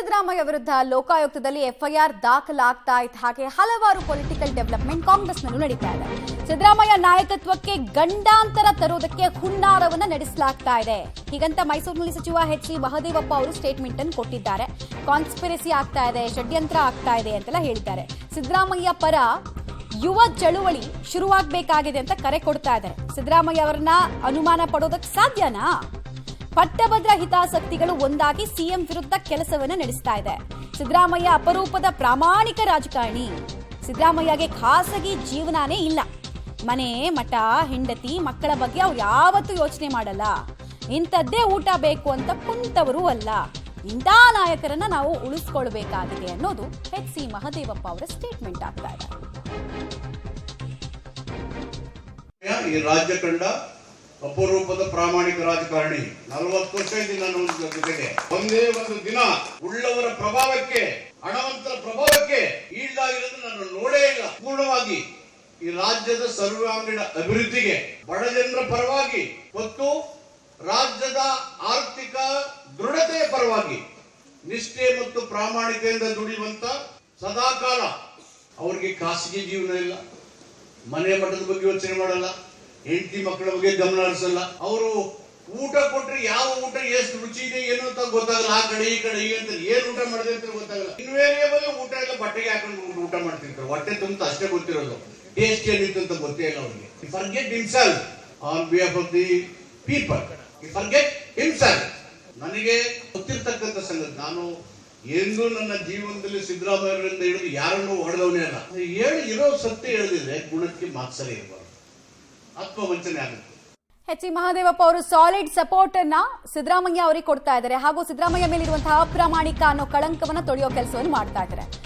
ಸಿದ್ದರಾಮಯ್ಯ ವಿರುದ್ಧ ಲೋಕಾಯುಕ್ತದಲ್ಲಿ ಎಫ್ಐಆರ್ ದಾಖಲಾಗ್ತಾ ಇದ್ದ ಹಾಗೆ ಹಲವಾರು ಪೊಲಿಟಿಕಲ್ ಡೆವಲಪ್ಮೆಂಟ್ ಕಾಂಗ್ರೆಸ್ನಲ್ಲೂ ನಡೀತಾ ಇದೆ. ಸಿದ್ದರಾಮಯ್ಯ ನಾಯಕತ್ವಕ್ಕೆ ಗಂಡಾಂತರ ತರುವುದಕ್ಕೆ ಹುನ್ನಾರವನ್ನ ನಡೆಸಲಾಗ್ತಾ ಇದೆ. ಹೀಗಂತ ಮೈಸೂರಿನಲ್ಲಿ ಸಚಿವ ಎಚ್.ಸಿ. ಮಹದೇವಪ್ಪ ಅವರು ಸ್ಟೇಟ್ಮೆಂಟ್ ಅನ್ನು ಕೊಟ್ಟಿದ್ದಾರೆ. ಕಾನ್ಸ್ಪಿರಸಿ ಆಗ್ತಾ ಇದೆ, ಷಡ್ಯಂತ್ರ ಆಗ್ತಾ ಇದೆ ಅಂತೆಲ್ಲ ಹೇಳಿದ್ದಾರೆ. ಸಿದ್ದರಾಮಯ್ಯ ಪರ ಯುವ ಚಳುವಳಿ ಶುರುವಾಗಬೇಕಾಗಿದೆ ಅಂತ ಕರೆ ಕೊಡ್ತಾ ಇದ್ದಾರೆ. ಸಿದ್ದರಾಮಯ್ಯ ಅವರನ್ನ ಅನುಮಾನ ಪಡೋದಕ್ಕೆ ಸಾಧ್ಯನಾ? ಪಟ್ಟಭದ್ರ ಹಿತಾಸಕ್ತಿಗಳು ಒಂದಾಗಿ ಸಿಎಂ ವಿರುದ್ಧ ಕೆಲಸವನ್ನ ನಡೆಸ್ತಾ ಇದೆ. ಸಿದ್ದರಾಮಯ್ಯ ಅಪರೂಪದ ಪ್ರಾಮಾಣಿಕ ರಾಜಕಾರಣಿ. ಸಿದ್ದರಾಮಯ್ಯಗೆ ಖಾಸಗಿ ಜೀವನನೇ ಇಲ್ಲ. ಮನೆ, ಮಠ, ಹೆಂಡತಿ, ಮಕ್ಕಳ ಬಗ್ಗೆ ಅವ್ರು ಯಾವತ್ತೂ ಯೋಚನೆ ಮಾಡಲ್ಲ. ಇಂಥದ್ದೇ ಊಟ ಬೇಕು ಅಂತ ಕುಂತವರು ಅಲ್ಲ. ಇಂಥ ನಾಯಕರನ್ನ ನಾವು ಉಳಿಸ್ಕೊಳ್ಬೇಕಾಗಿದೆ ಅನ್ನೋದು ಎಚ್.ಸಿ. ಮಹದೇವಪ್ಪ ಅವರ ಸ್ಟೇಟ್ಮೆಂಟ್ ಆಗ್ತಾ ಇದೆ. ಈ ರಾಜ್ಯ ಕಂಡ ಅಪರೂಪದ ಪ್ರಾಮಾಣಿಕ ರಾಜಕಾರಣಿ. 40 ವರ್ಷ ಇದ್ದೀನಿ ನಾನು ಜೊತೆಗೆ. ಒಂದೇ ಒಂದು ದಿನ ಉಳ್ಳವರ ಪ್ರಭಾವಕ್ಕೆ, ಹಣವಂತರ ಪ್ರಭಾವಕ್ಕೆ ಈಡಾಗಿರೋದು ನಾನು ನೋಡೇ ಇಲ್ಲ. ಪೂರ್ಣವಾಗಿ ಈ ರಾಜ್ಯದ ಸರ್ವಾಂಗೀಣ ಅಭಿವೃದ್ಧಿಗೆ, ಬಡ ಜನರ ಪರವಾಗಿ ಮತ್ತು ರಾಜ್ಯದ ಆರ್ಥಿಕ ದೃಢತೆಯ ಪರವಾಗಿ ನಿಷ್ಠೆ ಮತ್ತು ಪ್ರಾಮಾಣಿಕೆಯಿಂದ ದುಡಿಯುವಂತ ಸದಾಕಾಲ. ಅವ್ರಿಗೆ ಖಾಸಗಿ ಜೀವನ ಇಲ್ಲ, ಮನೆ ಮಠದ ಬಗ್ಗೆ ಯೋಚನೆ ಮಾಡಲ್ಲ, ಹೆಂಡತಿ ಮಕ್ಕಳ ಬಗ್ಗೆ ಗಮನ ಹರಿಸಲ್ಲ. ಅವರು ಊಟ ಕೊಟ್ರೆ ಯಾವ ಊಟ ಎಷ್ಟು ರುಚಿ ಇದೆ ಏನು ಅಂತ ಗೊತ್ತಾಗಲ್ಲ. ಆ ಕಡೆ ಈ ಕಡೆ ಅಂತ ಏನ್ ಊಟ ಮಾಡಿದೆ ಅಂತ ಗೊತ್ತಾಗಲ್ಲ. ಇನ್ವೇರಿಯಬಲ್ ಊಟ ಎಲ್ಲ ಬಟ್ಟೆಗೆ ಹಾಕೊಂಡು ಊಟ ಮಾಡ್ತಿರ್ತಾರೆ. ಹೊಟ್ಟೆ ತುಂಬ ಅಷ್ಟೇ ಗೊತ್ತಿರೋದು, ಟೇಸ್ಟ್ ಏನಿತ್ತು ಅಂತ ಗೊತ್ತೇ ಇಲ್ಲ ಅವ್ರಿಗೆ. Forget himself on behalf of the people. Forget himself. ನನಗೆ ಗೊತ್ತಿರ್ತಕ್ಕಂಥ ಸಂಗತಿ, ನಾನು ಎಂದು ನನ್ನ ಜೀವನದಲ್ಲಿ ಸಿದ್ದರಾಮಯ್ಯರಿಂದ ಹಿಡಿದು ಯಾರನ್ನೂ ಹೊಡೆದವನೇ ಅಲ್ಲ. ಇರೋ ಸತ್ಯ ಹೇಳಿದ್ರೆ ಗುಣಕ್ಕೆ ಮಾತ್ಸರಿ ಇರಬಾರ್ದು, ಆತ್ಮವಂಚನೆ ಆಗುತ್ತೆ. ಎಚ್.ಸಿ. ಮಹದೇವಪ್ಪ ಅವರು ಸಾಲಿಡ್ ಸಪೋರ್ಟ್ ಅನ್ನ ಸಿದ್ದರಾಮಯ್ಯ ಅವರಿಗೆ ಕೊಡ್ತಾ ಇದ್ದಾರೆ. ಹಾಗೂ ಸಿದ್ದರಾಮಯ್ಯ ಮೇಲಿರುವಂತಹ ಅಪ್ರಾಮಾಣಿಕ ಅನ್ನೋ ಕಳಂಕವನ್ನ ತೊಳೆಯೋ ಕೆಲಸವನ್ನು ಮಾಡ್ತಾ ಇದ್ದಾರೆ.